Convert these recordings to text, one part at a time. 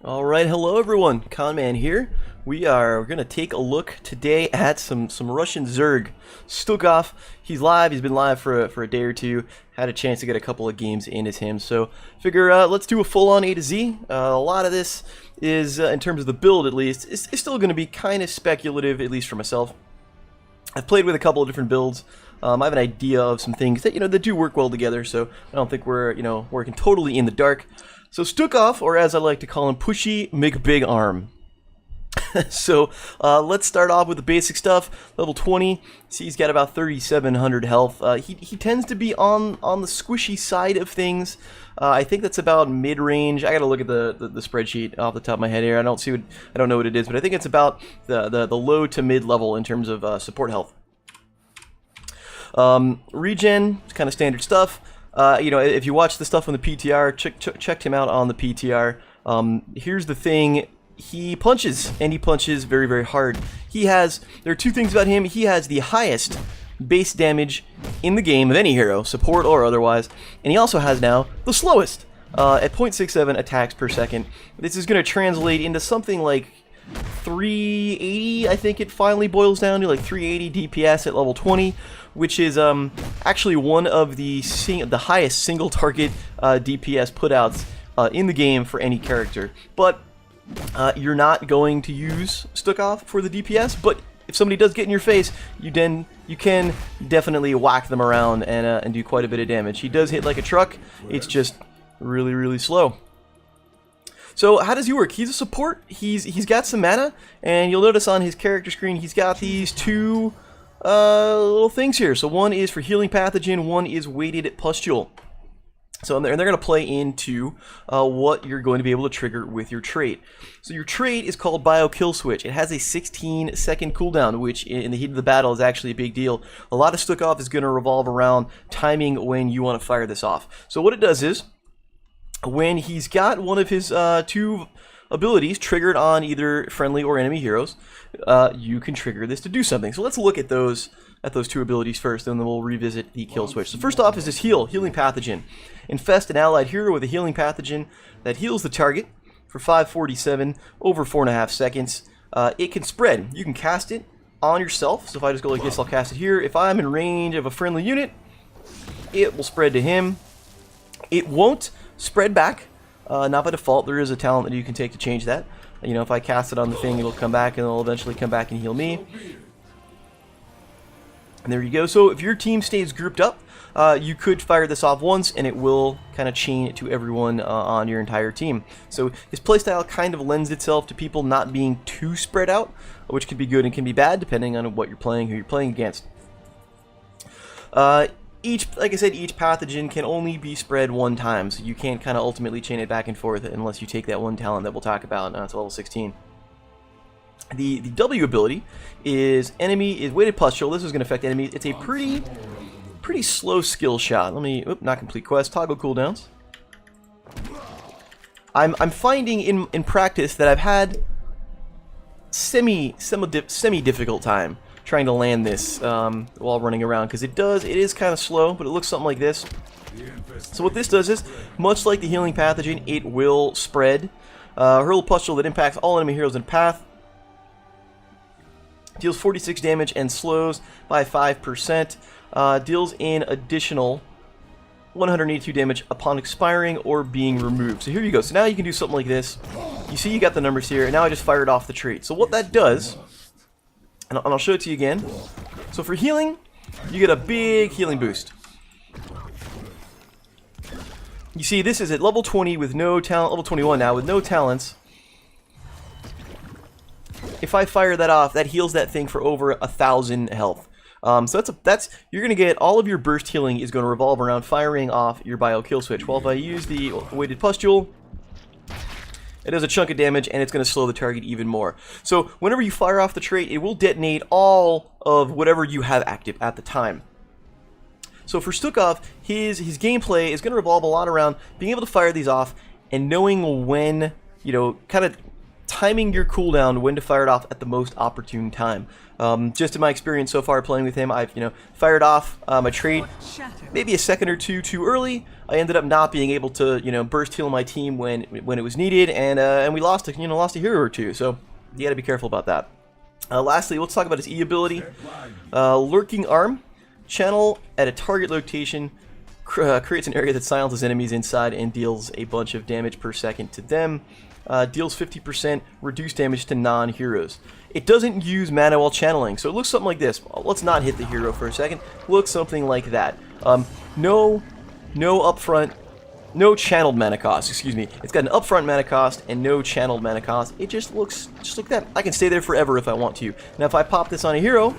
Alright, hello everyone, Conman here. We're going to take a look today at some Russian Zerg. Stukov, he's live, he's been live for a day or two, had a chance to get a couple of games in as him, so figure let's do a full-on A to Z. A lot of this is, in terms of the build at least, is still going to be kind of speculative, at least for myself. I've played with a couple of different builds. I have an idea of some things that, that do work well together, so I don't think we're, working totally in the dark. So Stukov, or as I like to call him, PUSHY BIGARM. So let's start off with the basic stuff. Level 20. See, he's got about 3,700 health. He tends to be on the squishy side of things. I think that's about mid-range. I gotta look at the spreadsheet off the top of my head here. I don't know what it is, but I think it's about the low to mid level in terms of support health. Regen, it's kind of standard stuff. If you watch the stuff on the PTR, checked him out on the PTR. Here's the thing. He punches, and he punches very, very hard. There are two things about him. He has the highest base damage in the game of any hero, support or otherwise, and he also has now the slowest, at 0.67 attacks per second. This is going to translate into something like 380, I think it finally boils down to, like 380 DPS at level 20, which is actually one of the highest single target DPS putouts in the game for any character. But you're not going to use Stukov for the DPS, but if somebody does get in your face, you can definitely whack them around and do quite a bit of damage. He does hit like a truck, it's just really, really slow. So how does he work? He's a support, he's got some mana, and you'll notice on his character screen he's got these two little things here. So one is for healing pathogen, one is weighted pustule. So they're going to play into what you're going to be able to trigger with your trait. So your trait is called Bio Kill Switch. It has a 16-second cooldown, which in the heat of the battle is actually a big deal. A lot of Stukov is going to revolve around timing when you want to fire this off. So what it does is, when he's got one of his two abilities triggered on either friendly or enemy heroes, you can trigger this to do something. So let's look at those two abilities first, and then we'll revisit the kill switch. So first off is this healing pathogen. Infest an allied hero with a healing pathogen that heals the target for 547 over 4.5 seconds. It can spread. You can cast it on yourself. So if I just go like this, I'll cast it here. If I'm in range of a friendly unit, it will spread to him. It won't spread back. Not by default. There is a talent that you can take to change that. If I cast it on the thing, it'll come back, and it'll eventually come back and heal me. And there you go. So if your team stays grouped up, you could fire this off once, and it will kind of chain it to everyone on your entire team. So his playstyle kind of lends itself to people not being too spread out, which can be good and can be bad depending on what you're playing, who you're playing against. Like I said, each pathogen can only be spread one time, so you can't kind of ultimately chain it back and forth unless you take that one talent that we'll talk about. It's level 16. The W ability is weighted pustule. This is going to affect enemies. It's a pretty slow skill shot. Not complete quest. Toggle cooldowns. I'm finding in practice that I've had semi difficult time trying to land this while running around, because it is kind of slow, but it looks something like this. So what this does is, much like the healing pathogen, it will spread. Hurl pustule that impacts all enemy heroes in path. Deals 46 damage and slows by 5%. Deals an additional 182 damage upon expiring or being removed. So here you go. So now you can do something like this. You see you got the numbers here, and now I just fired off the trait. So what that does, and I'll show it to you again. So for healing, you get a big healing boost. You see, this is at level 20 with no talent, level 21 now with no talents. If I fire that off, that heals that thing for over 1,000 health. So you're going to get all of your burst healing is going to revolve around firing off your Bio Kill Switch. Well, if I use the weighted pustule, it does a chunk of damage, and it's going to slow the target even more. So whenever you fire off the trait, it will detonate all of whatever you have active at the time. So for Stukov, his gameplay is going to revolve a lot around being able to fire these off and knowing when, kind of timing your cooldown when to fire it off at the most opportune time. Just in my experience so far playing with him, I've fired off a trait maybe a second or two too early. I ended up not being able to burst heal my team when it was needed, and we lost a hero or two. So you got to be careful about that. Lastly, let's talk about his E ability, Lurking Arm. Channel at a target location creates an area that silences enemies inside and deals a bunch of damage per second to them. Deals 50% reduced damage to non-heroes. It doesn't use mana while channeling, so it looks something like this. Let's not hit the hero for a second. Looks something like that. No upfront, no channeled mana cost, excuse me. It's got an upfront mana cost and no channeled mana cost. It just looks just like that. I can stay there forever if I want to. Now if I pop this on a hero,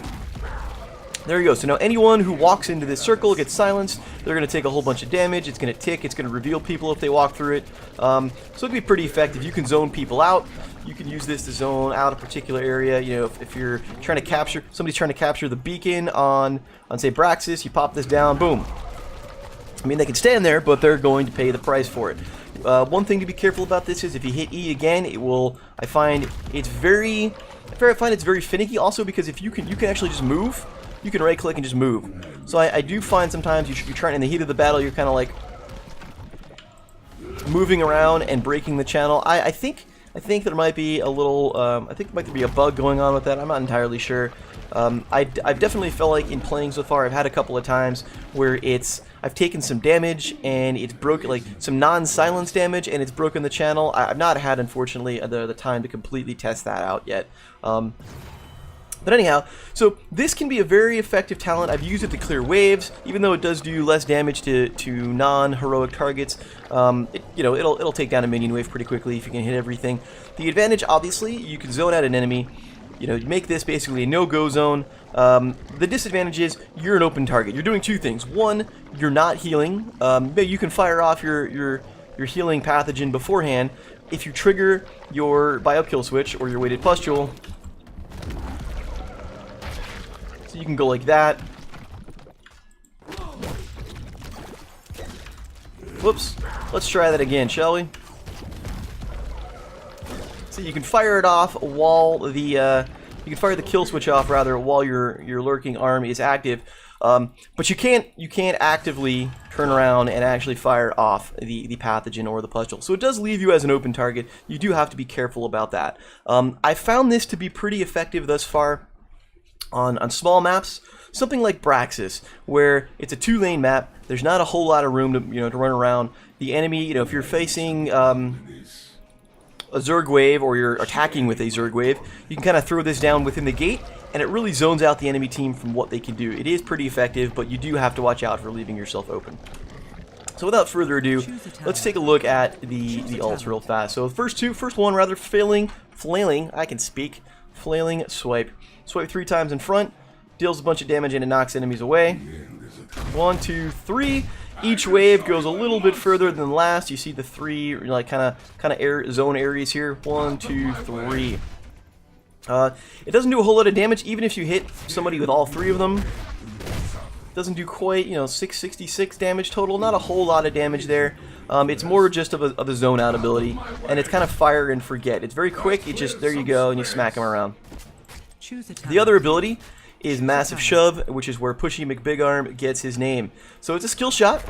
there you go. So now anyone who walks into this circle gets silenced. They're going to take a whole bunch of damage. It's going to tick. It's going to reveal people if they walk through it. So it'll be pretty effective. You can zone people out. You can use this to zone out a particular area. If you're trying to capture, somebody's trying to capture the beacon on say Braxis, you pop this down, boom. I mean, they can stand there, but they're going to pay the price for it. One thing to be careful about this is if you hit E again, it will. I find it's very finicky. Also, because if you can actually just move. You can right click and just move. So I do find sometimes you're trying in the heat of the battle, you're kind of like moving around and breaking the channel. I think there might be a little, I think there might be a bug going on with that. I'm not entirely sure. I've definitely felt like in playing so far, I've had a couple of times where I've taken some damage and it's broken, like some non-silence damage, and it's broken the channel. I've not had, unfortunately, the time to completely test that out yet. But anyhow, so this can be a very effective talent. I've used it to clear waves, even though it does do less damage to non-heroic targets. It'll take down a minion wave pretty quickly if you can hit everything. The advantage, obviously, you can zone out an enemy. You make this basically a no-go zone. The disadvantage is you're an open target. You're doing two things. One, you're not healing. You can fire off your healing pathogen beforehand. If you trigger your bio-kill switch or your weighted pustule, you can go like that. Whoops. Let's try that again, shall we? So you can fire it off while you can fire the kill switch off rather while your lurking arm is active. But you can't actively turn around and actually fire off the pathogen or the pustule. So it does leave you as an open target. You do have to be careful about that. I found this to be pretty effective thus far on small maps, something like Braxis, where it's a 2-lane map. There's not a whole lot of room to run around. The enemy, if you're facing a Zerg wave or you're attacking with a Zerg wave, you can kind of throw this down within the gate, and it really zones out the enemy team from what they can do. It is pretty effective, but you do have to watch out for leaving yourself open. So without further ado, let's take a look at the ults real fast. So first one rather, flailing, I can speak, flailing swipe. Swipe 3 times in front, deals a bunch of damage and it knocks enemies away. 1, 2, 3. Each wave goes a little bit further than the last. You see the 3 like kind of zone areas here. 1, 2, 3. It doesn't do a whole lot of damage even if you hit somebody with all 3 of them. It doesn't do quite 666 damage total. Not a whole lot of damage there. It's more just of a zone out ability, and it's kind of fire and forget. It's very quick. It just there you go and you smack them around. The other ability is Massive Shove, which is where Pushy McBigarm gets his name. So it's a skill shot.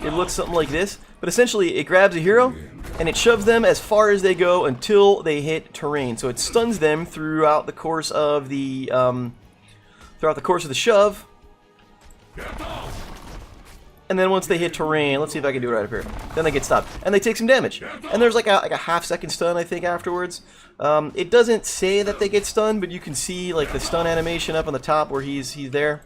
It looks something like this, but essentially it grabs a hero and it shoves them as far as they go until they hit terrain. So it stuns them throughout the course of the shove. And then once they hit terrain, let's see if I can do it right up here. Then they get stopped, and they take some damage. And there's like a half-second stun, I think, afterwards. It doesn't say that they get stunned, but you can see like the stun animation up on the top where he's there.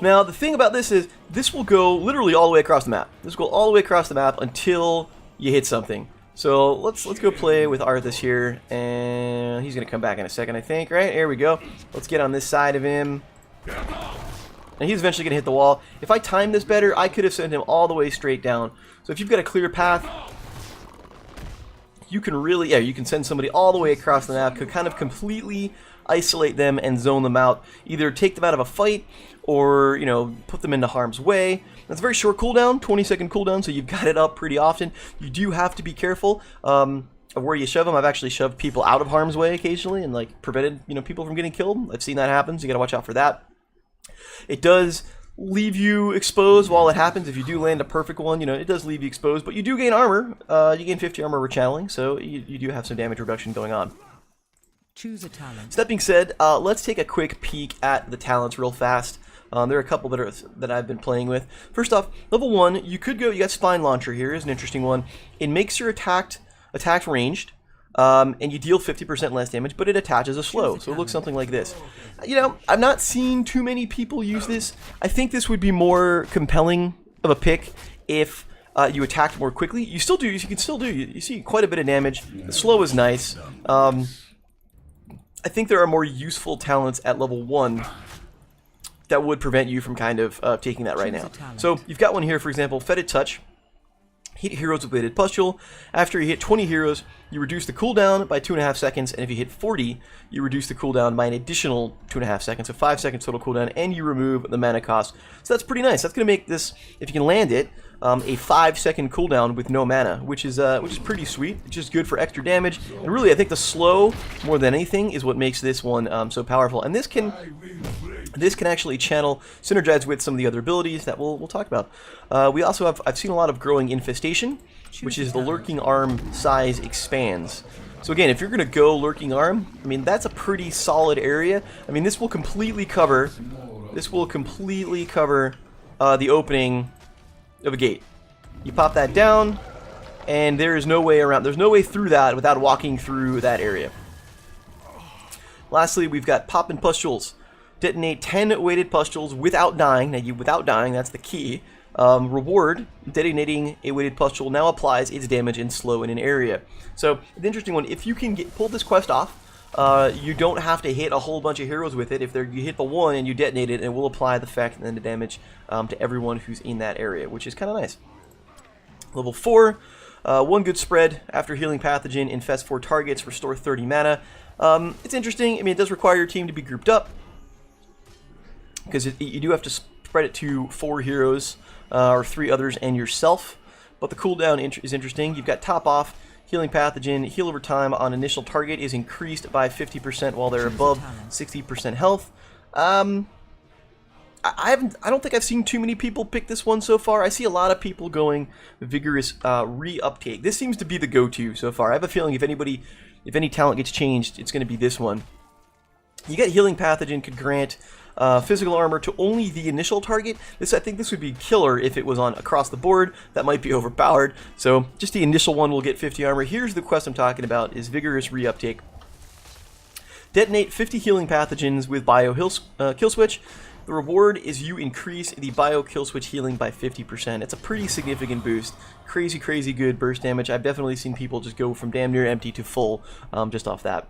Now the thing about this is this will go literally all the way across the map. This will go all the way across the map until you hit something. So let's go play with Arthas here, and he's gonna come back in a second, I think. Right, here we go. Let's get on this side of him, and he's eventually gonna hit the wall. If I timed this better, I could have sent him all the way straight down. So if you've got a clear path, you can really, you can send somebody all the way across the map, could kind of completely isolate them and zone them out. Either take them out of a fight or, you know, put them into harm's way. That's a very short cooldown, 20-second cooldown, so you've got it up pretty often. You do have to be careful of where you shove them. I've actually shoved people out of harm's way occasionally and like prevented, you know, people from getting killed. I've seen that happen, so you gotta watch out for that. It does leave you exposed while it happens. If you do land a perfect one, you know, it does leave you exposed, but you do gain armor. You gain 50 armor over channeling, so you do have some damage reduction going on. Choose a talent. So that being said, let's take a quick peek at the talents real fast. There are a couple that I've been playing with. First off, level 1, you got Spine Launcher here, is an interesting one. It makes your attack ranged, and you deal 50% less damage, but it attaches a slow, so it looks something like this. You know, I've not seen too many people use this. I think this would be more compelling of a pick if you attacked more quickly. You still do, you can still do, you see quite a bit of damage. The slow is nice. I think there are more useful talents at level 1 that would prevent you from kind of taking that right now. So you've got one here, for example, Fetid Touch. Hit heroes with Weighted Pustule. After you hit 20 heroes, you reduce the cooldown by 2.5 seconds, and if you hit 40, you reduce the cooldown by an additional 2.5 seconds, so 5 seconds total cooldown, and you remove the mana cost. So that's pretty nice. That's going to make this, if you can land it, a 5-second cooldown with no mana, which is pretty sweet. It's just good for extra damage, and really, I think the slow, more than anything, is what makes this one so powerful. And this can actually synergize with some of the other abilities that we'll talk about. We also have, I've seen a lot of Growing Infestation, which is the Lurking Arm size expands. So again, if you're going to go Lurking Arm, I mean, that's a pretty solid area. I mean, this will completely cover the opening of a gate. You pop that down, and there is no way around. There's no way through that without walking through that area. Lastly, we've got Poppin' Pustules. Detonate 10 weighted pustules without dying. Now, without dying, that's the key. Reward, detonating a weighted pustule now applies its damage in slow in an area. So, the interesting one, if you can pull this quest off, you don't have to hit a whole bunch of heroes with it. If you hit the one and you detonate it, it will apply the effect and then the damage to everyone who's in that area, which is kind of nice. Level 4, one good spread. After healing pathogen, infest 4 targets, restore 30 mana. It's interesting. I mean, it does require your team to be grouped up, because you do have to spread it to 4 heroes, or 3 others and yourself. But the cooldown is interesting. You've got Top Off, Healing Pathogen, heal over time on initial target is increased by 50% while they're above 60% health. I don't think I've seen too many people pick this one so far. I see a lot of people going Vigorous Reuptake. This seems to be the go-to so far. I have a feeling if any talent gets changed, it's going to be this one. You get Healing Pathogen, could grant physical armor to only the initial target. I think this would be killer if it was on across the board. That might be overpowered. So just the initial one will get 50 armor. Here's the quest I'm talking about: is Vigorous Reuptake. Detonate 50 healing pathogens with Bio Kill Switch. The reward is you increase the Bio Kill Switch healing by 50%. It's a pretty significant boost. Crazy, crazy good burst damage. I've definitely seen people just go from damn near empty to full just off that.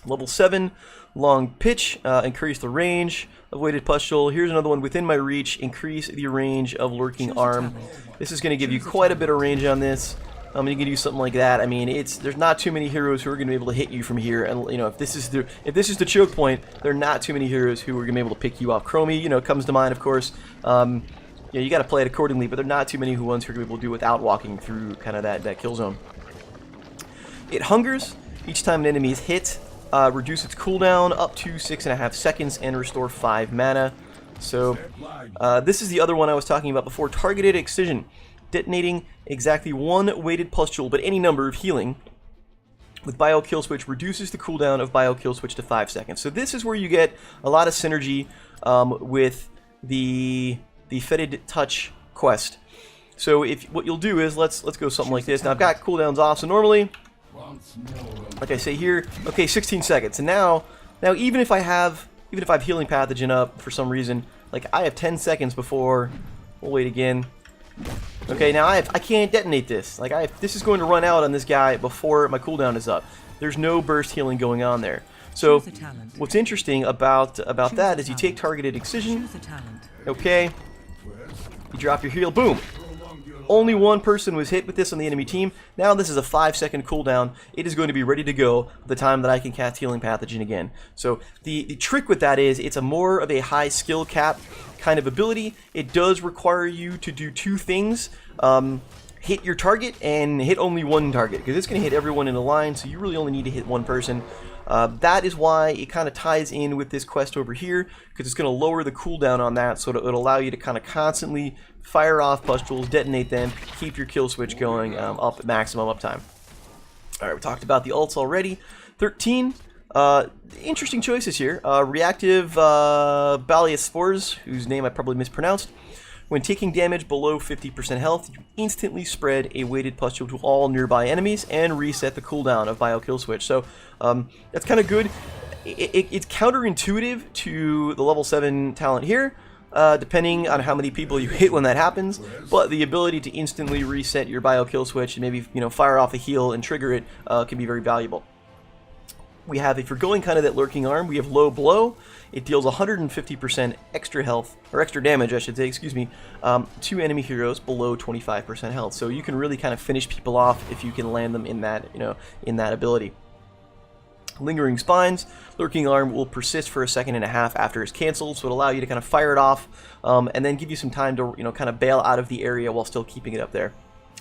Level 7, Long Pitch, increase the range of Weighted Pustule. Here's another one, Within My Reach, increase the range of Lurking Arm. This is going to give you quite a bit of range on this. You can do something like that. I mean, there's not too many heroes who are going to be able to hit you from here. And you know, if this is the choke point, there are not too many heroes who are going to be able to pick you off. Chromie, you know, comes to mind, of course. Yeah, you got to play it accordingly, but there are not too many ones who are going to be able to do without walking through kind of that kill zone. It hungers each time an enemy is hit. Reduce its cooldown up to 6.5 seconds and restore 5 mana. So this is the other one I was talking about before. Targeted Excision, detonating exactly 1 weighted pustule, but any number of healing with Bio Kill Switch reduces the cooldown of Bio Kill Switch to 5 seconds. So this is where you get a lot of synergy with the Fetid Touch quest. So what you'll do is let's go something like this. Now I've got cooldowns off, so normally, like I say here, okay, 16 seconds. And now even if I have Healing Pathogen up for some reason, like I have 10 seconds before. We'll wait again. Okay, now I can't detonate this. Like this is going to run out on this guy before my cooldown is up. There's no burst healing going on there. So what's interesting about that is you take Targeted Excision. Okay, you drop your heal, boom. only one person was hit with this on the enemy team. Now this is a 5-second cooldown. It is going to be ready to go the time that I can cast Healing Pathogen again. So the trick with that is it's a more of a high skill cap kind of ability. It does require you to do two things. Hit your target and hit only one target, because it's going to hit everyone in a line, so you really only need to hit one person. That is why it kind of ties in with this quest over here, because it's going to lower the cooldown on that, so it'll allow you to kind of constantly fire off pustules, detonate them, keep your kill switch going up at maximum uptime. Alright, we talked about the ults already. 13, interesting choices here. Reactive Baliospores, whose name I probably mispronounced. When taking damage below 50% health, you instantly spread a weighted pustule to all nearby enemies and reset the cooldown of Bio Kill Switch. So that's kind of good. It's counterintuitive to the level 7 talent here, depending on how many people you hit when that happens. But the ability to instantly reset your Bio Kill Switch and maybe fire off a heal and trigger it can be very valuable. We have, if you're going kind of that lurking arm, we have Low Blow. It deals 150% extra health, or extra damage, I should say, excuse me, to enemy heroes below 25% health. So you can really kind of finish people off if you can land them in that, in that ability. Lingering Spines, Lurking Arm will persist for a second and a half after it's cancelled, so it'll allow you to kind of fire it off, and then give you some time to, kind of bail out of the area while still keeping it up there.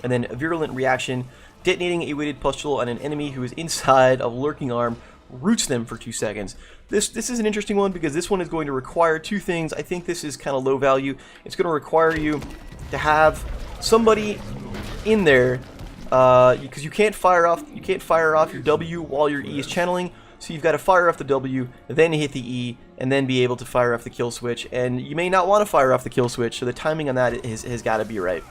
And then a Virulent Reaction, detonating a weighted pustule on an enemy who is inside of Lurking Arm, roots them for 2 seconds. This is an interesting one because this one is going to require two things. I think this is kind of low value. It's going to require you to have somebody in there because you can't fire off your W while your E is channeling. So you've got to fire off the W, then hit the E, and then be able to fire off the kill switch. And you may not want to fire off the kill switch, so the timing on that has got to be right.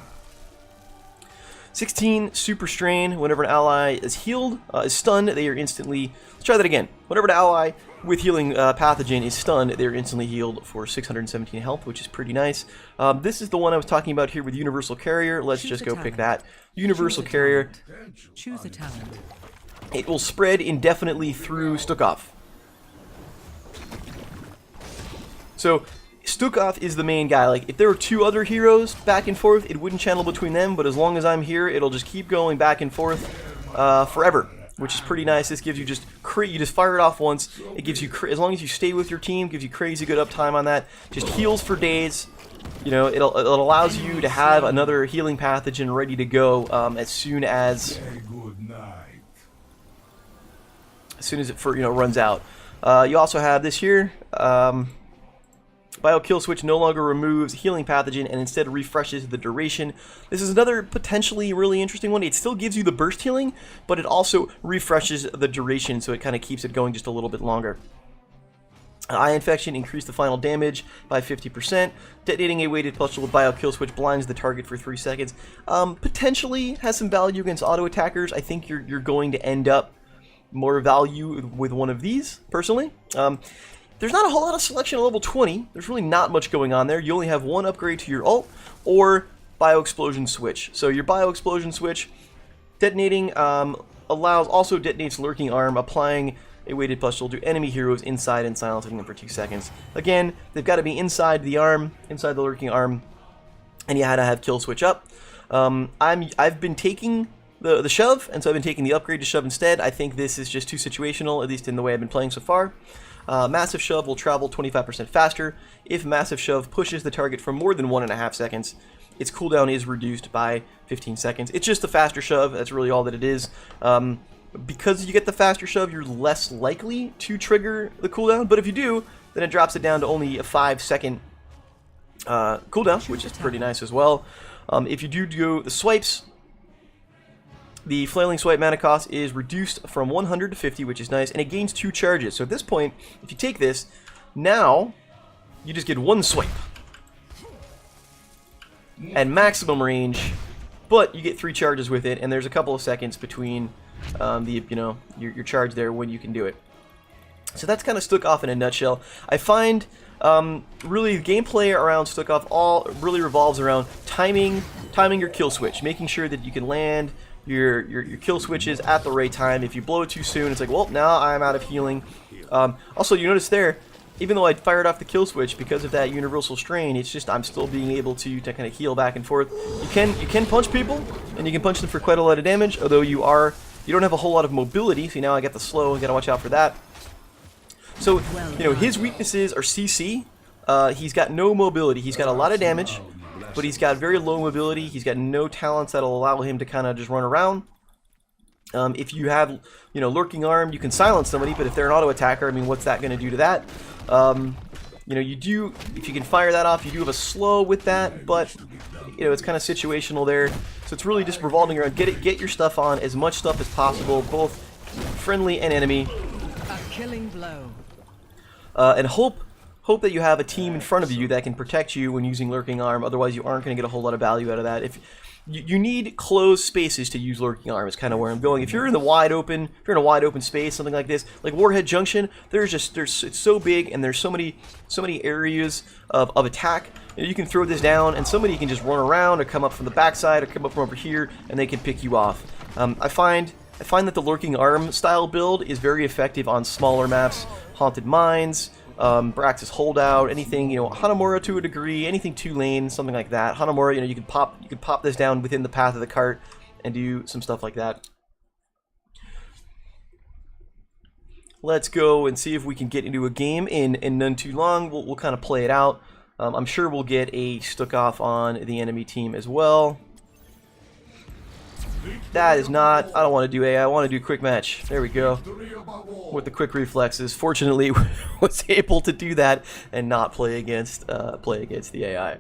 16, Super Strain. Whenever an ally is healed, is stunned, they are instantly... Let's try that again. Whenever an ally with Healing Pathogen is stunned, they are instantly healed for 617 health, which is pretty nice. This is the one I was talking about here with Universal Carrier. Let's just go pick that. Universal Carrier. Choose a talent. It will spread indefinitely through Stukov. So... Stukov is the main guy. Like, if there were two other heroes back and forth, it wouldn't channel between them, but as long as I'm here, it'll just keep going back and forth forever, which is pretty nice. This gives you you just fire it off once. It gives you, as long as you stay with your team, gives you crazy good uptime on that. Just heals for days. It allows you to have another healing pathogen ready to go as soon as it runs out. You also have this here. Bio Kill Switch no longer removes Healing Pathogen and instead refreshes the duration. This is another potentially really interesting one. It still gives you the burst healing, but it also refreshes the duration, so it kind of keeps it going just a little bit longer. Eye Infection increased the final damage by 50%. Detonating a weighted pustule with Bio Kill Switch blinds the target for 3 seconds. Potentially has some value against auto attackers. I think you're going to end up more value with one of these, personally. There's not a whole lot of selection at level 20. There's really not much going on there. You only have one upgrade to your ult or Bio Explosion Switch. So your Bio Explosion Switch detonating also detonates Lurking Arm, applying a weighted pustule to enemy heroes inside and silencing them for 2 seconds. Again, they've got to be inside the arm, inside the Lurking Arm, and you had to have kill switch up. I've been taking the shove, and so I've been taking the upgrade to shove instead. I think this is just too situational, at least in the way I've been playing so far. Massive Shove will travel 25% faster. If Massive Shove pushes the target for more than 1.5 seconds, its cooldown is reduced by 15 seconds. It's just a faster shove, that's really all that it is. Because you get the faster shove, you're less likely to trigger the cooldown, but if you do, then it drops it down to only a 5-second cooldown, which is pretty nice as well. If you do the swipes, the Flailing Swipe mana cost is reduced from 100 to 50, which is nice, and it gains 2 charges. So at this point, if you take this, now you just get 1 swipe and maximum range, but you get 3 charges with it, and there's a couple of seconds between your charge there when you can do it. So that's kind of Stukov in a nutshell. I find really the gameplay around Stukov all really revolves around timing your kill switch, making sure that you can land your kill switches at the right time. If you blow it too soon, it's like, well, now I'm out of healing. Also, you notice there, even though I fired off the kill switch because of that universal strain, it's just I'm still being able to kind of heal back and forth. You can punch people, and you can punch them for quite a lot of damage, although you don't have a whole lot of mobility. See, now I get the slow, I gotta watch out for that. So, you know, his weaknesses are CC. He's got no mobility. He's got a lot of damage, but he's got very low mobility. He's got no talents that'll allow him to kind of just run around. If you have, you know, Lurking Arm, you can silence somebody, but if they're an auto attacker, I mean, what's that going to do to that? You know, if you can fire that off, you do have a slow with that, but, you know, it's kind of situational there. So it's really just revolving around, get your stuff on, as much stuff as possible, both friendly and enemy. A killing blow. And hope that you have a team in front of you that can protect you when using Lurking Arm, otherwise you aren't going to get a whole lot of value out of that. If you need closed spaces to use Lurking Arm is kind of where I'm going. If you're in a wide open space, something like this, like Warhead Junction, it's so big and there's so many areas of attack. You can throw this down and somebody can just run around or come up from the backside or come up from over here and they can pick you off. I find that the Lurking Arm style build is very effective on smaller maps, Haunted Mines, Brax's Holdout, anything, you know, Hanamura to a degree, anything 2-lane, something like that. Hanamura, you know, you could pop this down within the path of the cart and do some stuff like that. Let's go and see if we can get into a game in none too long. We'll kind of play it out. I'm sure we'll get a Stukov on the enemy team as well. That is not, I don't want to do AI, I want to do Quickmatch. There we go. With the quick reflexes. Fortunately, was able to do that and not play against the AI.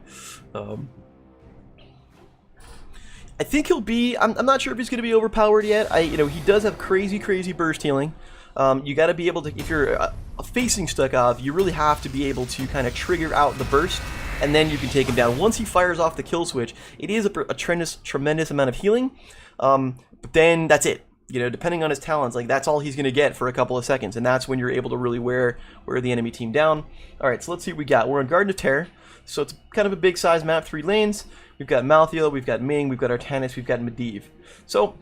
I think he'll be, I'm not sure if he's going to be overpowered yet. You know, he does have crazy burst healing. You got to be able to, if you're facing Stukov, you really have to be able to kind of trigger out the burst, and then you can take him down. Once he fires off the kill switch, it is a tremendous amount of healing. But then that's it. You know, depending on his talents, like that's all he's going to get for a couple of seconds, and that's when you're able to really wear the enemy team down. All right, so let's see what we got. We're on Garden of Terror, so it's kind of a big size map, 3 lanes. We've got Malthael, we've got Ming, we've got Artanis, we've got Medivh. So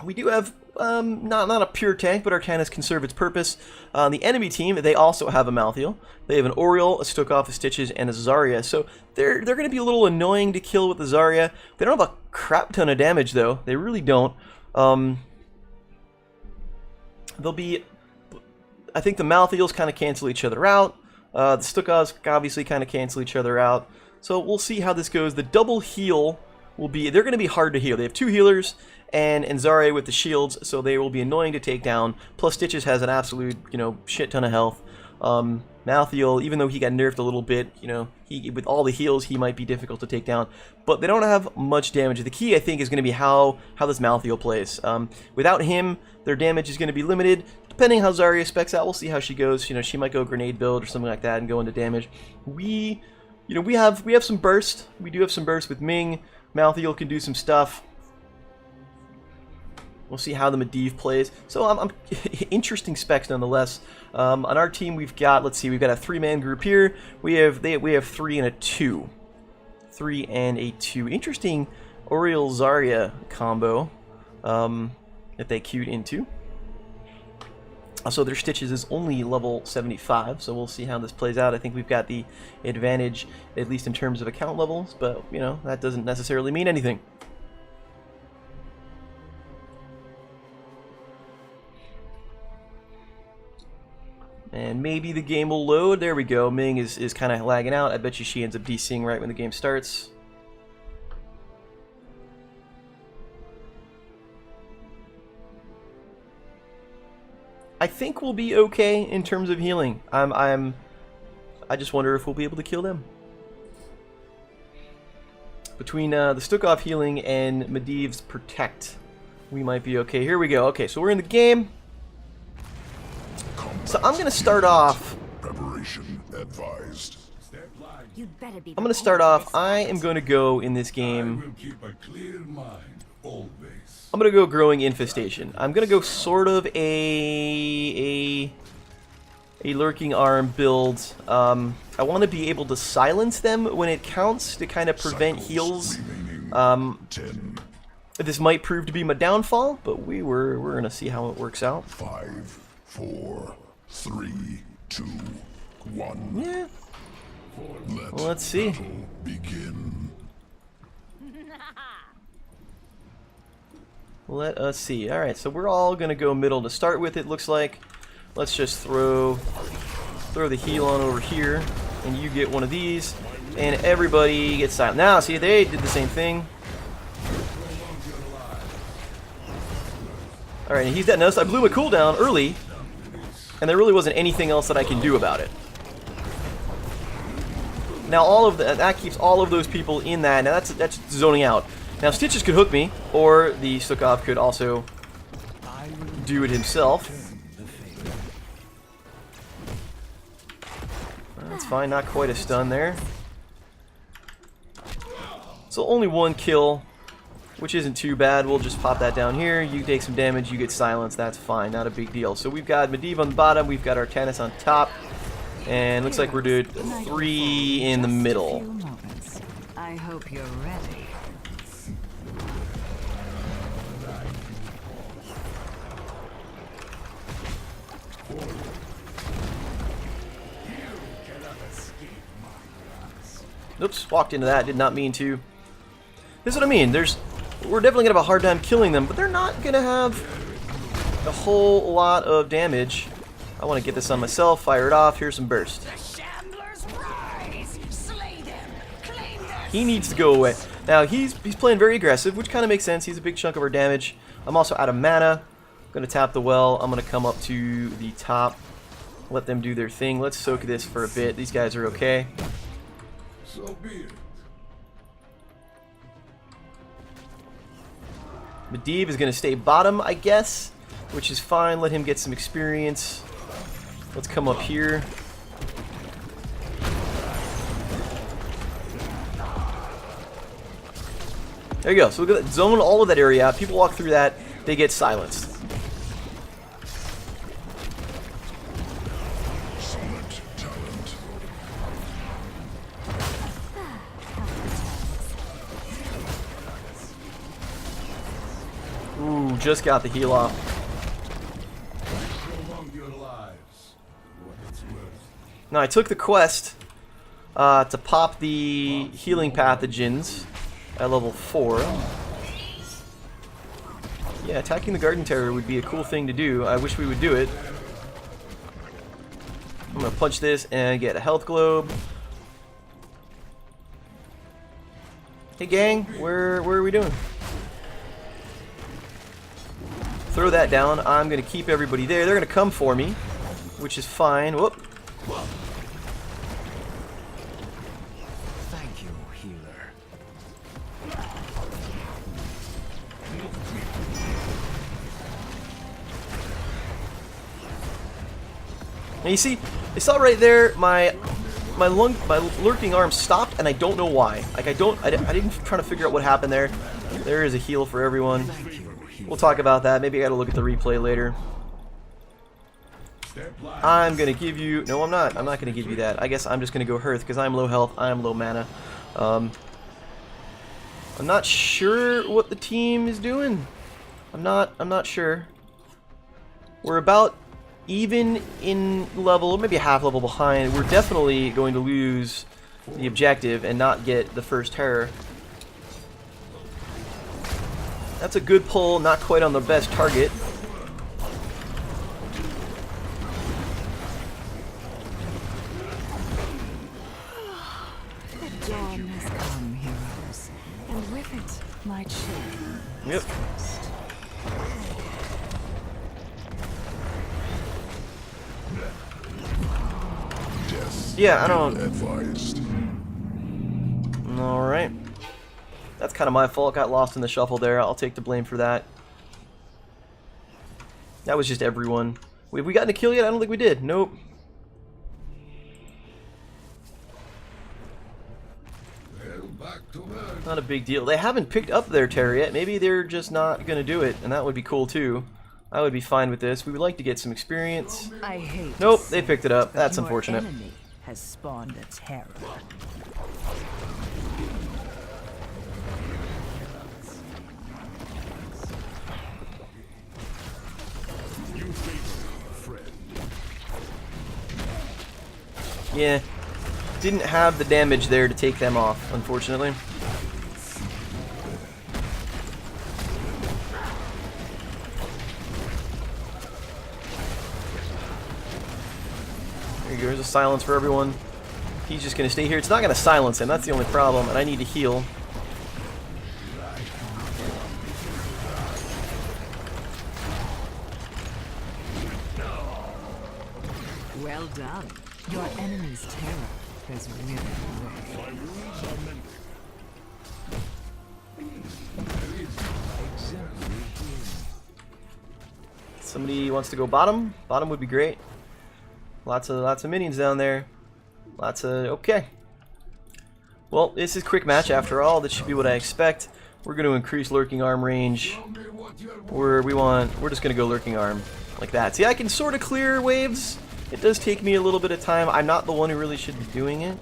we do have not a pure tank, but Artanis can serve its purpose. The enemy team, they also have a Malthael. They have an Oriole, a Stukov, a Stitches, and a Zarya. So they're going to be a little annoying to kill with the Zarya. They don't have a crap ton of damage though. They really don't. They'll be, I think the Malthaels kind of cancel each other out. The Stukovs obviously kind of cancel each other out. So we'll see how this goes. The double heal will be, they're going to be hard to heal. They have 2 healers and Zarya with the shields, so they will be annoying to take down. Plus Stitches has an absolute, you know, shit ton of health. Malthael, even though he got nerfed a little bit, you know, with all the heals, he might be difficult to take down. But they don't have much damage. The key, I think, is going to be how this Malthael plays. Without him, their damage is going to be limited. Depending how Zarya specs out, we'll see how she goes. You know, she might go grenade build or something like that and go into damage. You know, we have some burst. We do have some burst with Ming. Malthael can do some stuff. We'll see how the Medivh plays. So I'm interesting specs nonetheless. On our team, we've got, let's see, we've got a 3-man group here. We have 3 and a 2. 3 and a 2. Interesting Oriole Zarya combo that they queued into. Also, their Stitches is only level 75, so we'll see how this plays out. I think we've got the advantage, at least in terms of account levels, but, you know, that doesn't necessarily mean anything. And maybe the game will load. There we go. Ming is kind of lagging out. I bet you she ends up DCing right when the game starts. I think we'll be okay in terms of healing. I just wonder if we'll be able to kill them. Between the Stukov healing and Medivh's protect, we might be okay. Here we go. Okay, so we're in the game. So I'm gonna start off. Preparation advised. I'm gonna start off. I am going to go in this game. I'm gonna go Growing Infestation. I'm gonna go sort of a Lurking Arm build. I want to be able to silence them when it counts to kind of prevent heals. This might prove to be my downfall, but we're gonna see how it works out. 5, 4, 3, 2, one. Yeah. Let Well, let's see. battle begin. Let us see. Alright, so we're all gonna go middle to start with, it looks like. Let's just throw the heal on over here, and you get one of these, and everybody gets silent. Now, see, they did the same thing. Alright, and he's dead. Notice I blew my cooldown early, and there really wasn't anything else that I can do about it. Now, all of that keeps all of those people in that. Now, that's zoning out. Now, Stitches could hook me, or the Stukov could also do it himself. That's fine, not quite a stun there. So only one kill, which isn't too bad. We'll just pop that down here. You take some damage, you get silenced. That's fine, not a big deal. So we've got Medivh on the bottom, we've got our Artanis on top, and looks like we're doing 3 in the middle. I hope you're ready. Oops, walked into that, did not mean to. This is what I mean, we're definitely gonna have a hard time killing them, but they're not gonna have a whole lot of damage. I want to get this on myself, fire it off, here's some burst. He needs to go away. Now, he's playing very aggressive, which kind of makes sense, he's a big chunk of our damage. I'm also out of mana, I'm gonna tap the well, I'm gonna come up to the top, let them do their thing. Let's soak this for a bit, these guys are okay. So be it. Medivh is going to stay bottom, I guess, which is fine. Let him get some experience. Let's come up here. There you go. So look at that. Zone all of that area out. People walk through that, they get silenced. Ooh, just got the heal off. Now I took the quest to pop the healing pathogens at level 4. Yeah, attacking the Garden Terror would be a cool thing to do. I wish we would do it. I'm gonna punch this and get a health globe. Hey gang, where are we doing? Throw that down. I'm going to keep everybody there. They're going to come for me, which is fine. Whoop. Thank you, healer. Now you see, I saw right there my lurking arm stopped, and I don't know why. Like I didn't try to figure out what happened there. There is a heal for everyone. We'll talk about that. Maybe I gotta look at the replay later. I'm gonna give you... No, I'm not. I'm not gonna give you that. I guess I'm just gonna go Hearth, because I'm low health, I'm low mana. I'm not sure what the team is doing. I'm not sure. We're about even in level, maybe a half level behind. We're definitely going to lose the objective and not get the first terror. That's a good pull, not quite on the best target. The dawn has come, heroes, and with it, my children. Yep. Yeah, I don't... Advised. Alright. That's kind of my fault. Got lost in the shuffle there. I'll take the blame for that. That was just everyone. Have we gotten a kill yet? I don't think we did. Nope. Not a big deal. They haven't picked up their terror yet. Maybe they're just not going to do it, and that would be cool too. I would be fine with this. We would like to get some experience. I hate Nope, they picked it up. That's your unfortunate. enemy has spawned a terror. Yeah, didn't have the damage there to take them off, unfortunately. There you go, there's a silence for everyone. He's just going to stay here. It's not going to silence him, that's the only problem, and I need to heal. Well done. Your enemy's terror has withered away. Somebody wants to go bottom? Bottom would be great. Lots of minions down there. Okay. Well, this is Quickmatch after all. That should be what I expect. We're going to increase lurking arm range. We're just going to go lurking arm like that. See, I can sort of clear waves. It does take me a little bit of time. I'm not the one who really should be doing it.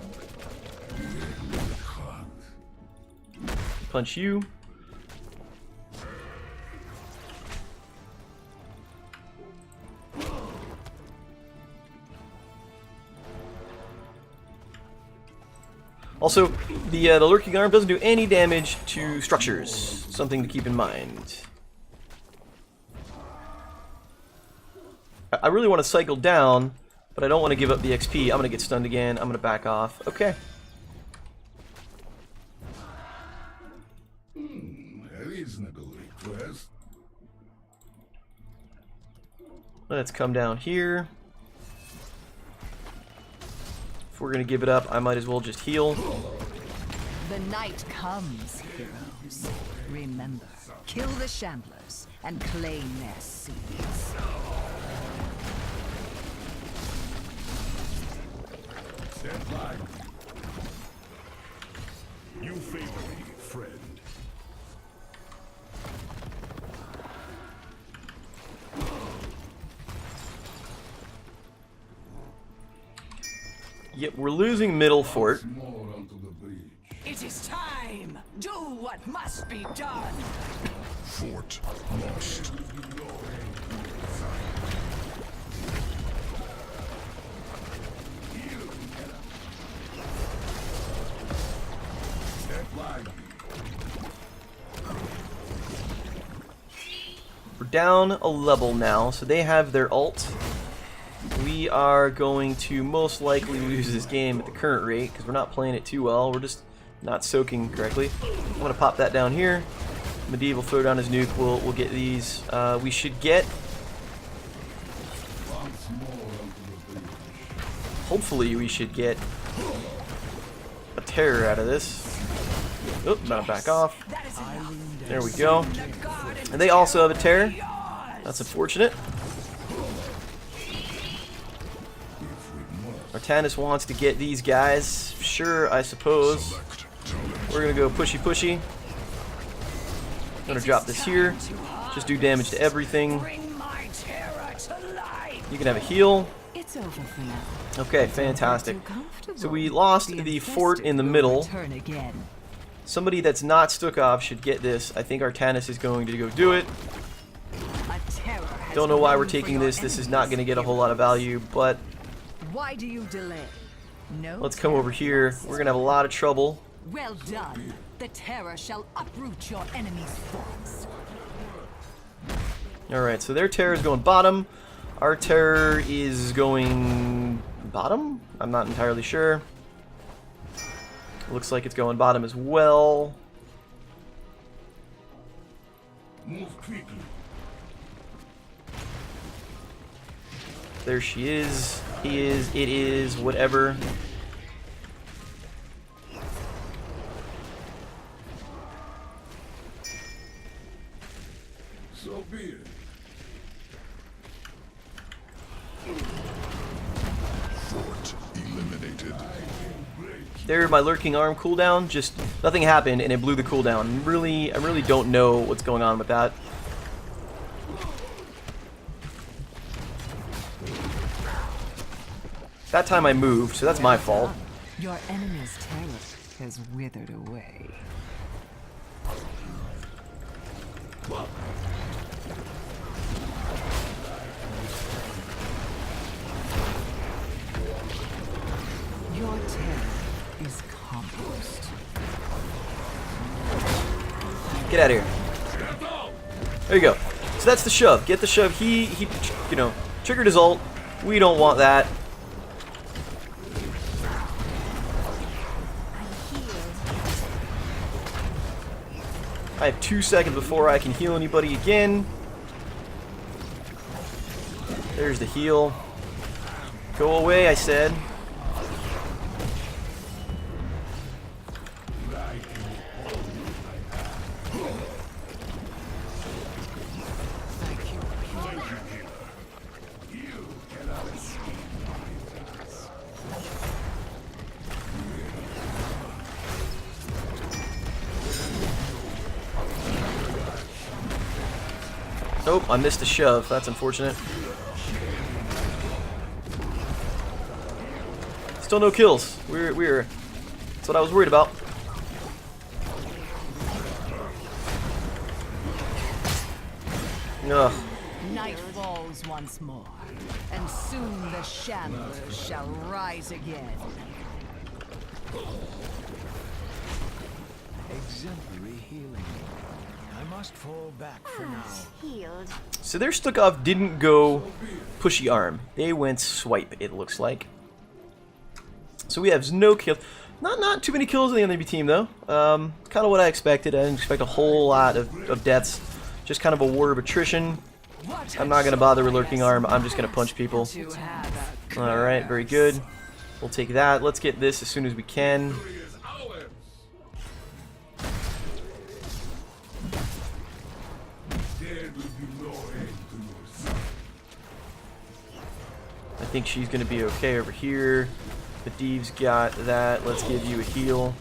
Punch you. Also, the lurking arm doesn't do any damage to structures. Something to keep in mind. I really want to cycle down, but I don't want to give up the XP. I'm going to get stunned again. I'm going to back off. Okay. Reasonable request. Let's come down here. If we're going to give it up, I might as well just heal. The night comes, heroes. Remember, kill the shamblers and claim their seeds. Stand by. You favor me, friend. Yep, we're losing middle fort. More onto the breach. It is time! Do what must be done! Fort lost. Stand by. We're down a level now, so they have their ult. We are going to most likely lose this game at the current rate because we're not playing it too well. We're just not soaking correctly. I'm going to pop that down here. Medieval throw down his nuke. We'll get these. We should get... Hopefully we should get a terror out of this. Oop, not back off. There we go. And they also have a terror. That's unfortunate. Artanis wants to get these guys. Sure, I suppose. We're going to go pushy pushy. I'm going to drop this here. Just do damage to everything. You can have a heal. It's over for now. Okay, fantastic. So we lost the fort in the middle. Turn again. Somebody that's not Stukov should get this. I think Artanis is going to go do it. Don't know why we're taking this. This is not going to get a whole lot of value, but Why do you delay? No. let's come over here. We're going to have a lot of trouble. Well done. The terror shall uproot your enemy's forts. Alright, so their terror is going bottom. Our terror is going bottom? I'm not entirely sure. Looks like it's going bottom as well. Move quickly. There she is. He is. It is. Whatever. So be it. Fort eliminated. There, my lurking arm cooldown. Just nothing happened, and it blew the cooldown. I really don't know what's going on with that. That time I moved, so that's my fault. Your enemy's terror has withered away. Get out of here. There you go. So that's the shove. Get the shove. He you know, triggered his ult. We don't want that. I have 2 seconds before I can heal anybody again. There's the heal. Go away, I said. Oh, I missed a shove. That's unfortunate. Still no kills. We're. That's what I was worried about. Ugh. Night falls once more, and soon the shamblers shall rise again. Exemplary healing. I must fall back for now. Healed. So their Stukov didn't go pushy arm. They went swipe, it looks like. So we have no kills. Not too many kills in the enemy team, though. Kind of what I expected. I didn't expect a whole lot of deaths. Just kind of a war of attrition. I'm not going to bother with lurking arm. I'm just going to punch people. Alright, very good. We'll take that. Let's get this as soon as we can. I think she's going to be okay over here. The Deve's got that. Let's give you a heal.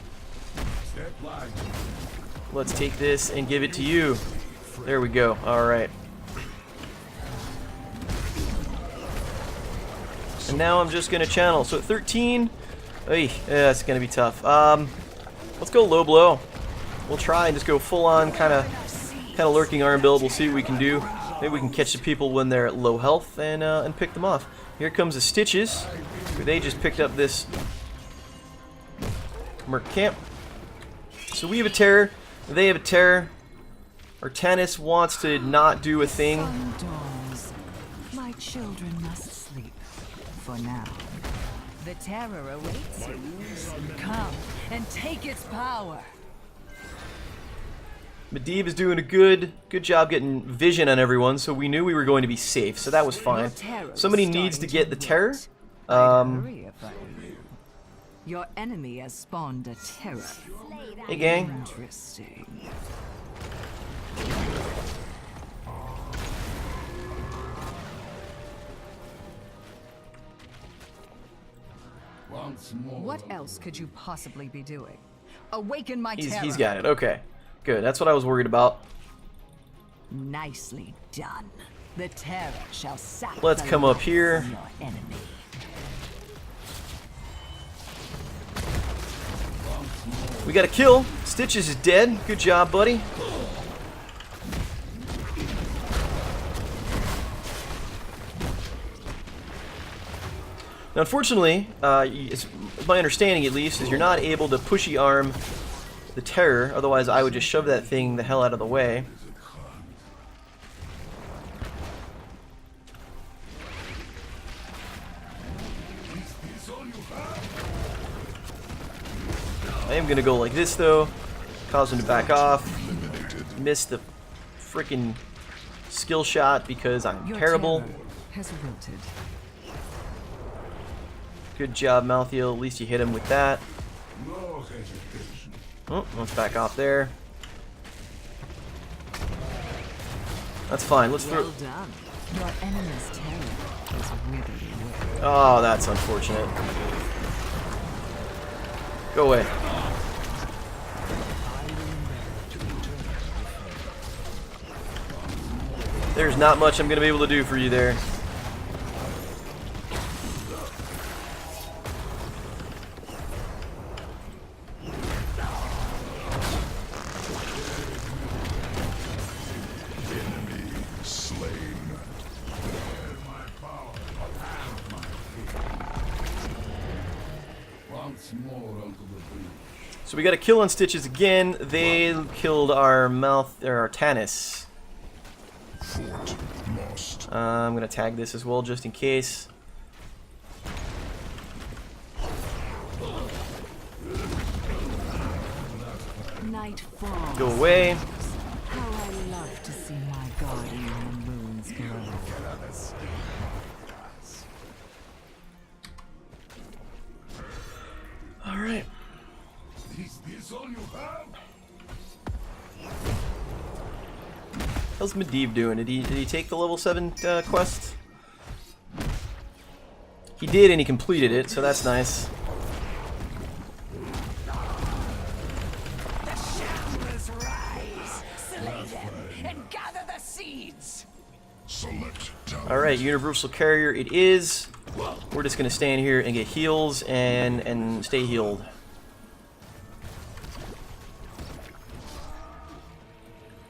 Let's take this and give it to you. There we go. Alright. And now I'm just going to channel. So at 13, yeah, it's going to be tough. Let's go low blow. We'll try and just go full on kind of lurking arm build. We'll see what we can do. Maybe we can catch the people when they're at low health and pick them off. Here comes the Stitches. They just picked up this Merc camp. So we have a terror. They have a terror. Artanis wants to not do a thing. Sun dawns. My children must sleep for now. The terror awaits you. Come and take its power. Medivh is doing a good job getting vision on everyone, so we knew we were going to be safe, so that was fine. Somebody needs to get the terror. Hurry if I were you. Your enemy has spawned a terror. Hey gang. Interesting. Once more. What else could you possibly be doing? Awaken my terror. He's got it. Okay. Good. That's what I was worried about. Nicely done. The terror shall sack Let's the come up life here. of your enemy. We got a kill. Stitches is dead. Good job, buddy. Now, unfortunately, it's my understanding at least, is you're not able to pushy arm the terror. Otherwise, I would just shove that thing the hell out of the way. I am gonna go like this though, cause him to back off. Miss the freaking skill shot because I'm Your terrible. terror has wilted. Good job, Malthiel. At least you hit him with that. No hesitation. Oh, let's back off there. That's fine. Let's throw. Well done. Your enemy's terror is withered away. Oh, that's unfortunate. Go away. There's not much I'm going to be able to do for you there. Enemy slain. Once more onto the bridge. So we got a kill on Stitches again. They killed our Tannis. Fort lost. I'm gonna tag this as well just in case. Night falls. Go away. How I love to see my guardian in the moon's glow. All right. Is this all you have? How's Medivh doing? Did he take the level 7 quest? He did, and he completed it, so that's nice. The shamblers rise, slay them, and gather the seeds. Select talent. All right, Universal Carrier it is. We're just gonna stand here and get heals and stay healed.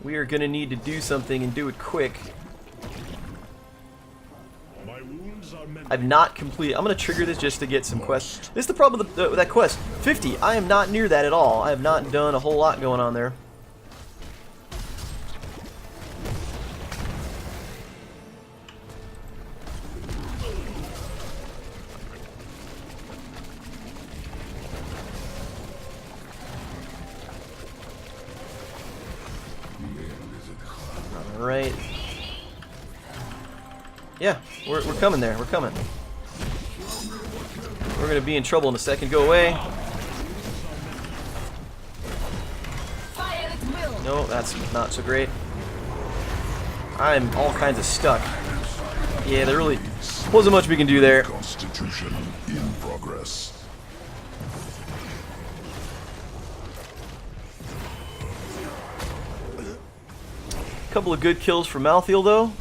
We are gonna need to do something and do it quick. My wounds are meant. I've not completed. I'm gonna trigger this just to get some quests. This is the problem with that quest. 50. I am not near that at all. I have not done a whole lot going on there. Alright. Yeah, we're coming there. We're coming. We're going to be in trouble in a second. Go away. No, that's not so great. I'm all kinds of stuck. Yeah, there really wasn't much we can do there. Constitution in progress. Couple of good kills for Malthiel, though.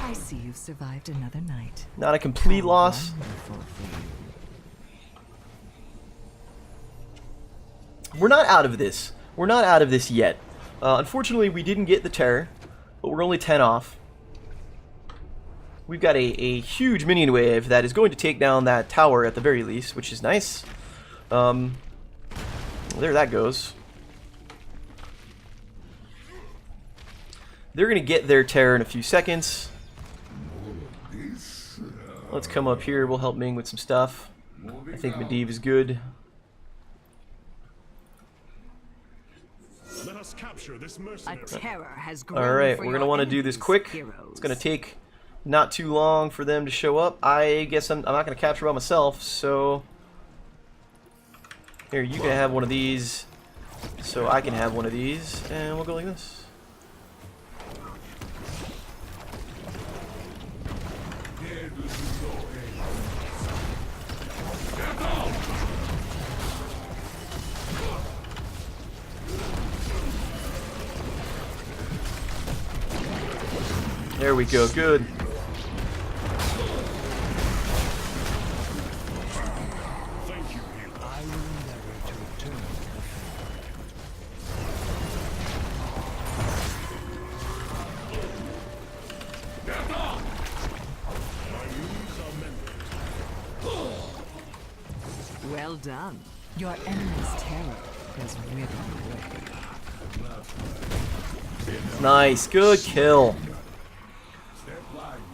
I see you've survived another night. Not a complete loss. Wonderful for you. We're not out of this. We're not out of this yet. Unfortunately, we didn't get the Terror, but we're only 10 off. We've got a huge minion wave that is going to take down that tower at the very least, which is nice. There that goes. They're going to get their Terror in a few seconds. Let's come up here. We'll help Ming with some stuff. I think Medivh is good. Let us capture this A mercenary. terror has grown. Alright, for we're your going to want to do this enemies, quick. heroes. It's going to take not too long for them to show up. I guess I'm not going to capture by myself, so... Here, you can have one of these, so I can have one of these, and we'll go like this. There we go, good. Thank you, hero. I will endeavor to return. My wounds are mended. Well done. Your enemy's terror has withered away. Nice, good kill.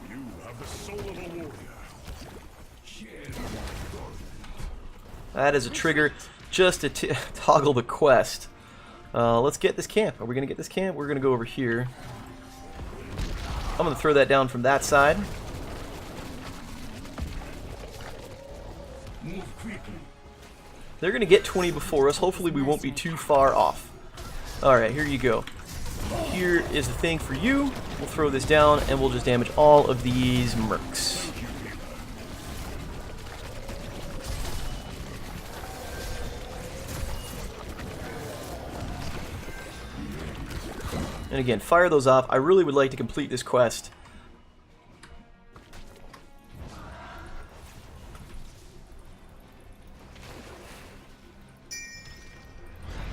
You have the soul of a warrior. That is a trigger just to toggle the quest. Let's get this camp. Are we going to get this camp? We're going to go over here. I'm going to throw that down from that side. Move quickly. They're going to get 20 before us. Hopefully we won't be too far off. Alright, here you go. Here is the thing for you. We'll throw this down and we'll just damage all of these mercs. And again, fire those off. I really would like to complete this quest.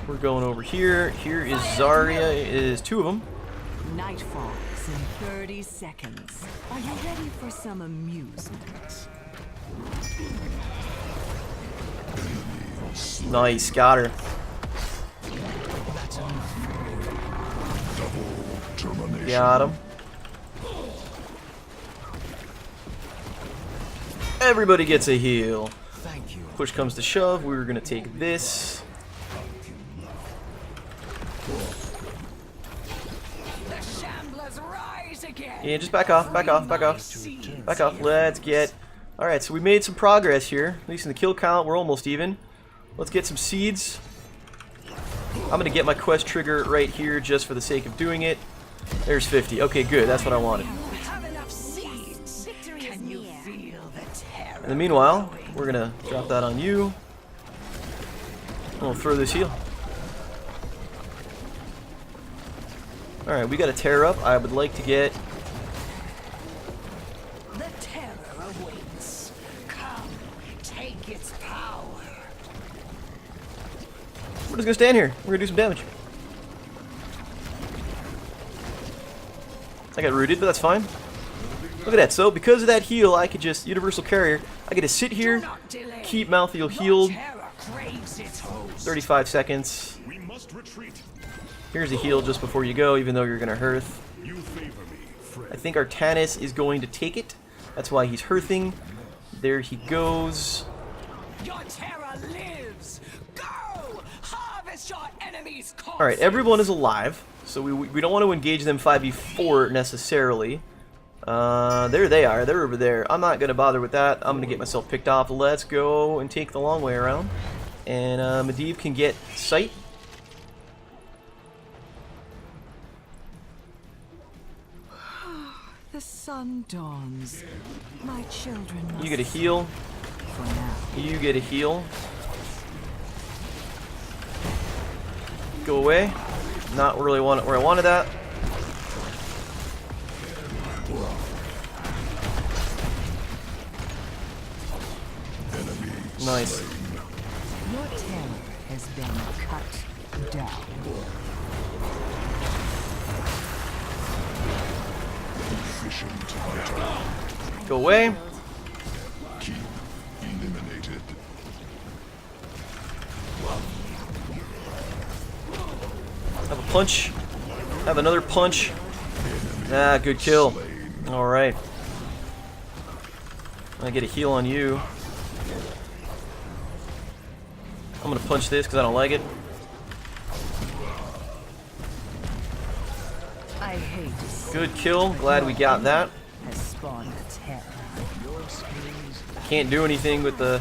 We're going over here. Here is Zarya. It is 2 of them. Night falls in 30 seconds. Are you ready for some amusement? Nice, got her. Termination. Got him. Everybody gets a heal. Thank you. Push comes to shove. We're gonna take this. The shamblers rise again. Yeah, just back off, back off, back off. Back off. Let's get... Alright, so we made some progress here. At least in the kill count, we're almost even. Let's get some seeds. I'm going to get my quest trigger right here just for the sake of doing it. There's 50. Okay, good. That's what I wanted. Have enough seeds. Can you feel the terror? In the meanwhile, we're going to drop that on you. We'll throw this heal. Alright, we got a tear up. I would like to get... The terror awaits. Come, take its power. We're just going to stand here. We're going to do some damage. I got rooted, but that's fine. Look at that. So, because of that heal, I could just... Universal Carrier. I get to sit here, keep Malthael healed. 35 seconds. We must retreat. Here's a heal just before you go, even though you're going to hearth. You favor me, friend. I think Artanis is going to take it. That's why he's hearthing. There he goes. Your terror lives. Go! Harvest your enemies' corpses. Alright, everyone is alive. So we don't want to engage them 5v4 necessarily. There they are. They're over there. I'm not going to bother with that. I'm going to get myself picked off. Let's go and take the long way around. And Medivh can get sight. The sun dawns. My children must You get a heal. for now. You get a heal. Go away. Not really want it where I wanted that. Nice. Your terror has been cut down. Efficient hunter. Go away. Keep eliminated. Have a punch. Have another punch. Ah, good kill. Alright. I get a heal on you. I'm gonna punch this because I don't like it. I hate to see Good kill. Glad we got that. has spawned terror. Can't do anything with the...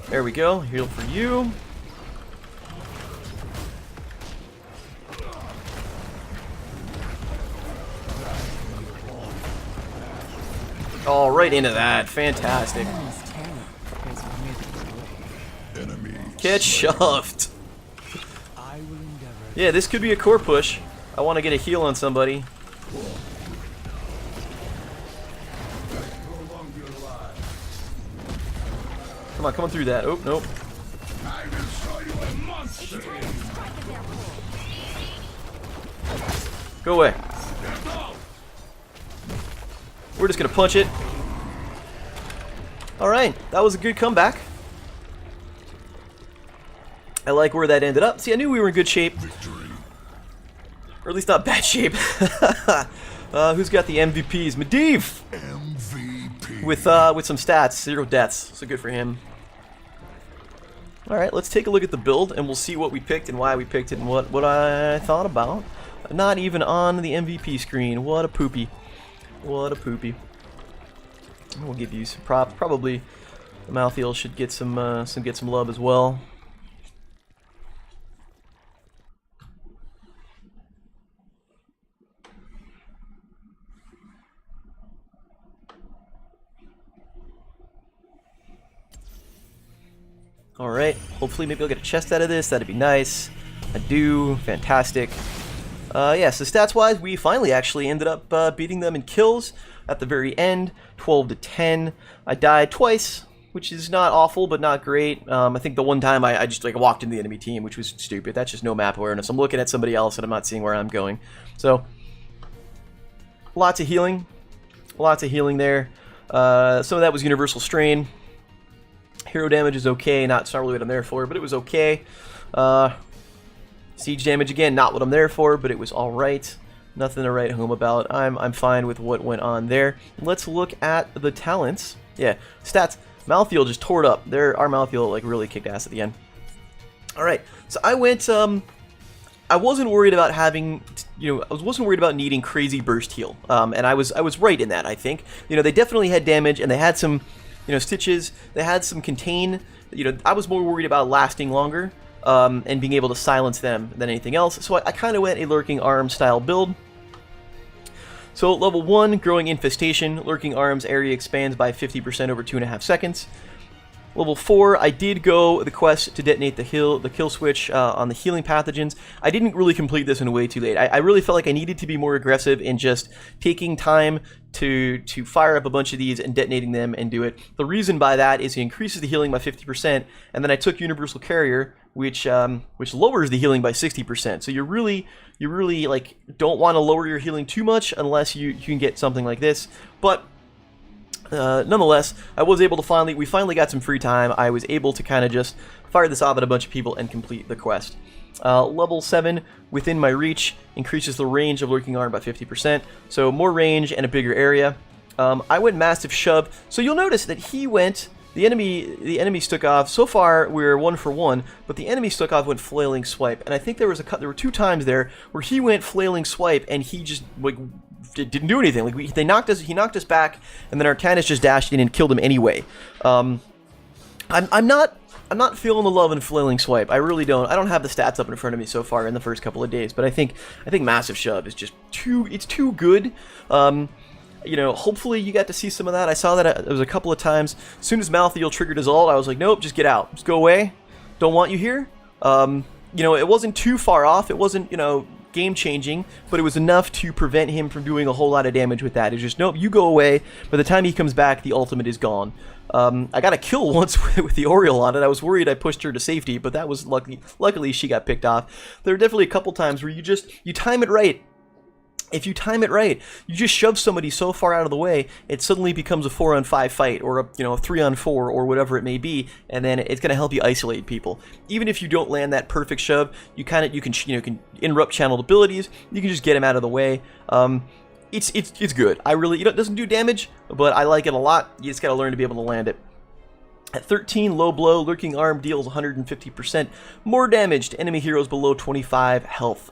There we go. Heal for you. All right into that. Fantastic. This terror is withered away. Enemy. Get shoved. I will endeavor. Yeah, this could be a core push. I want to get a heal on somebody. Come on through that. Oh, nope. Go away. We're just gonna punch it. Alright, that was a good comeback. I like where that ended up. See, I knew we were in good shape. Or at least not bad shape. Who's got the MVPs? Medivh! MVP. With some stats. 0 deaths. So good for him. Alright, let's take a look at the build and we'll see what we picked and why we picked it and what I thought about. Not even on the MVP screen. What a poopy. What a poopy. We'll give you some prop. Probably the Malthael should get some love as well. Alright, hopefully maybe I'll get a chest out of this, that'd be nice. I do, fantastic. Yeah, so stats-wise, we finally actually ended up beating them in kills at the very end, 12 to 10. I died twice, which is not awful, but not great. I think the one time I just like walked into the enemy team, which was stupid. That's just no map awareness. I'm looking at somebody else and I'm not seeing where I'm going. So, lots of healing. Lots of healing there. Some of that was universal strain. Hero damage is okay. It's not really what I'm there for, but it was okay. Siege damage again, not what I'm there for, but it was all right. Nothing to write home about. I'm fine with what went on there. Let's look at the talents. Yeah, stats. Malthael just tore it up. Our Malthael like really kicked ass at the end. All right, so I went. I wasn't worried about having, I wasn't worried about needing crazy burst heal, and I was right in that. I think, they definitely had damage, and they had some, stitches. They had some contain. I was more worried about lasting longer, and being able to silence them than anything else. So I kind of went a Lurking Arm style build. So level 1, Growing Infestation. Lurking Arm's area expands by 50% over 2.5 seconds. Level 4, I did go the quest to detonate the kill switch on the healing pathogens. I didn't really complete this in way too late. I really felt like I needed to be more aggressive in just taking time to fire up a bunch of these and detonating them and do it. The reason by that is it increases the healing by 50%, and then I took Universal Carrier, which lowers the healing by 60%. So you really like don't want to lower your healing too much unless you can get something like this, but. Nonetheless, I was able to we finally got some free time. I was able to kind of just fire this off at a bunch of people and complete the quest. Level 7, Within My Reach, increases the range of Lurking Arm by 50%, so more range and a bigger area. I went Massive Shove, so you'll notice that he went, the enemy Stukov, so far we're 1 for 1, but the enemy Stukov went Flailing Swipe, and I think there were 2 times there where he went Flailing Swipe and he just, like, didn't do anything. Like he knocked us back, and then Artanis just dashed in and killed him anyway. I'm not feeling the love in Flailing Swipe. I really don't. I don't have the stats up in front of me so far in the first couple of days, but I think Massive Shove is just too good. Hopefully you got to see some of that. I saw that it was a couple of times. As soon as Malthael triggered his ult, I was like, nope, just get out, just go away. Don't want you here. It wasn't too far off. It wasn't game-changing, but it was enough to prevent him from doing a whole lot of damage with that. It's just, nope, you go away. By the time he comes back, the ultimate is gone. I got a kill once with the Oriole on it. I was worried I pushed her to safety, but that was luckily she got picked off. There are definitely a couple times where you time it right. If you time it right, you just shove somebody so far out of the way, it suddenly becomes a 4-on-5 fight, or a 3-on-4, or whatever it may be, and then it's going to help you isolate people. Even if you don't land that perfect shove, you can interrupt channeled abilities. You can just get them out of the way. It's good. It doesn't do damage, but I like it a lot. You just got to learn to be able to land it. At 13, Low Blow, Lurking Arm deals 150% more damage to enemy heroes below 25 health.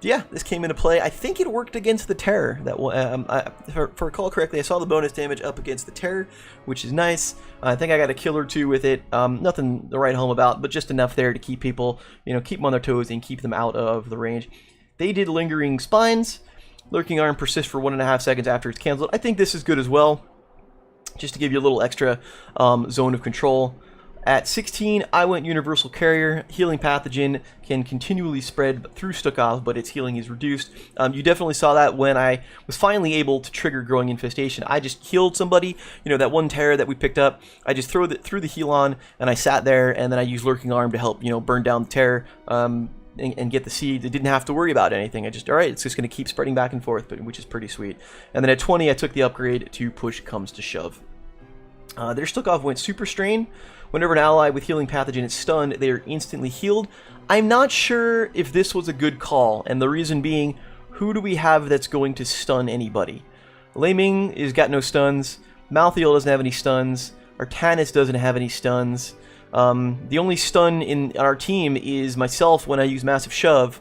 Yeah, this came into play. I think it worked against the Terror. If I recall correctly, I saw the bonus damage up against the Terror, which is nice. I think I got a kill or 2 with it. Nothing to write home about, but just enough there to keep people, keep them on their toes and keep them out of the range. They did Lingering Spines. Lurking Arm persists for 1.5 seconds after it's canceled. I think this is good as well, just to give you a little extra zone of control. At 16, I went Universal Carrier. Healing Pathogen can continually spread through Stukov, but its healing is reduced. You definitely saw that when I was finally able to trigger Growing Infestation. I just healed somebody, that one Terror that we picked up. I just threw the heal on, and I sat there, and then I used Lurking Arm to help, burn down the Terror and get the seeds. I didn't have to worry about anything. Alright, it's just going to keep spreading back and forth, which is pretty sweet. And then at 20, I took the upgrade to Push Comes to Shove. Their Stukov went Super Strain. Whenever an ally with Healing Pathogen is stunned, they are instantly healed. I'm not sure if this was a good call, and the reason being, who do we have that's going to stun anybody? Laming has got no stuns. Malthael doesn't have any stuns. Artanis doesn't have any stuns. The only stun in our team is myself when I use Massive Shove.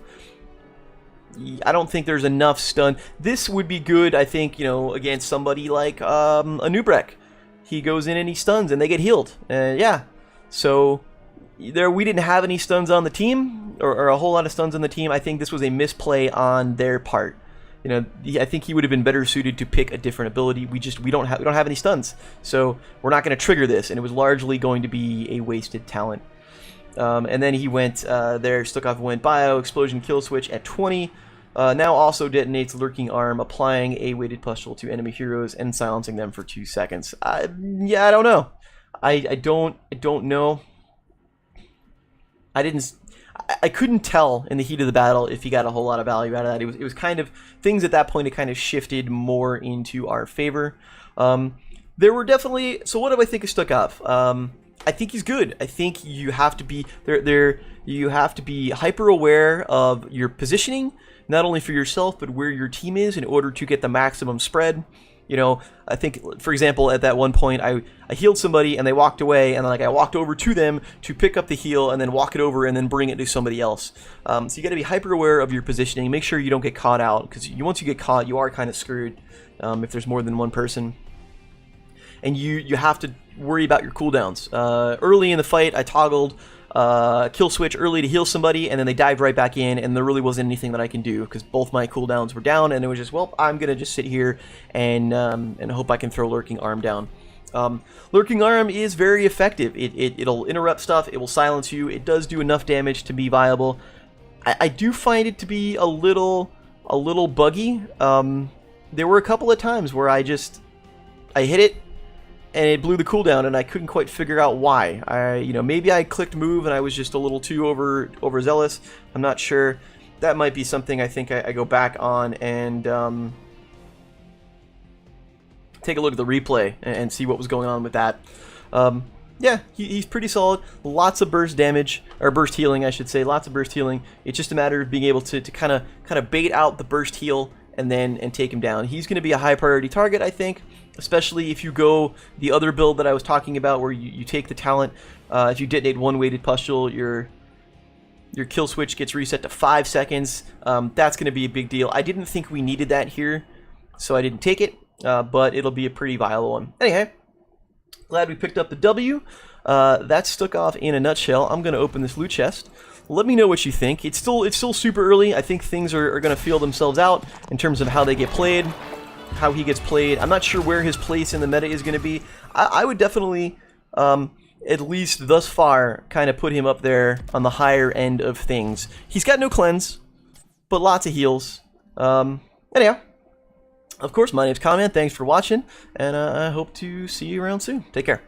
I don't think there's enough stun. This would be good, I think, against somebody like a Nubrek. He goes in and he stuns and they get healed. Yeah, so we didn't have any stuns on the team, or a whole lot of stuns on the team. I think this was a misplay on their part. I think he would have been better suited to pick a different ability. We don't have any stuns, so we're not going to trigger this, and it was largely going to be a wasted talent. And then he went Stukov went Bio Explosion Kill Switch at 20. Now also detonates Lurking Arm, applying a weighted pustule to enemy heroes and silencing them for 2 seconds. Yeah, I don't know. I don't know. I couldn't tell in the heat of the battle if he got a whole lot of value out of that. It was kind of things at that point. It kind of shifted more into our favor. There were definitely. So what do I think of Stukov? I think he's good. I think you have to be there. You have to be hyper aware of your positioning, not only for yourself, but where your team is in order to get the maximum spread. You know, I think, for example, at that one point, I healed somebody and they walked away, and then, like, I walked over to them to pick up the heal and then walk it over and then bring it to somebody else. So you got to be hyper aware of your positioning. Make sure you don't get caught out, because once you get caught, you are kind of screwed if there's more than one person. And you have to worry about your cooldowns. Early in the fight, I toggled kill switch early to heal somebody, and then they dived right back in, and there really wasn't anything that I can do because both my cooldowns were down, and it was just, well, I'm gonna just sit here and hope I can throw Lurking Arm down. Lurking Arm is very effective. It'll interrupt stuff. It will silence you. It does do enough damage to be viable. I do find it to be a little buggy. There were a couple of times where I hit it and it blew the cooldown, and I couldn't quite figure out why. Maybe I clicked move and I was just a little too overzealous. I'm not sure. That might be something I think I go back on and take a look at the replay and see what was going on with that. Yeah, he's pretty solid. Lots of burst damage, or burst healing, I should say. Lots of burst healing. It's just a matter of being able to kind of bait out the burst heal and take him down. He's going to be a high priority target, I think. Especially if you go the other build that I was talking about, where you take the talent. If you detonate one weighted pustule, your kill switch gets reset to 5 seconds. That's going to be a big deal. I didn't think we needed that here, so I didn't take it. But it'll be a pretty viable one. Anyway, glad we picked up the W. That's Stukov in a nutshell. I'm going to open this loot chest. Let me know what you think. It's still super early. I think things are going to feel themselves out in terms of how they get played, how he gets played. I'm not sure where his place in the meta is going to be. I would definitely, at least thus far, kind of put him up there on the higher end of things. He's got no cleanse, but lots of heals. Anyhow, of course, my name's Comment. Thanks for watching, and I hope to see you around soon. Take care.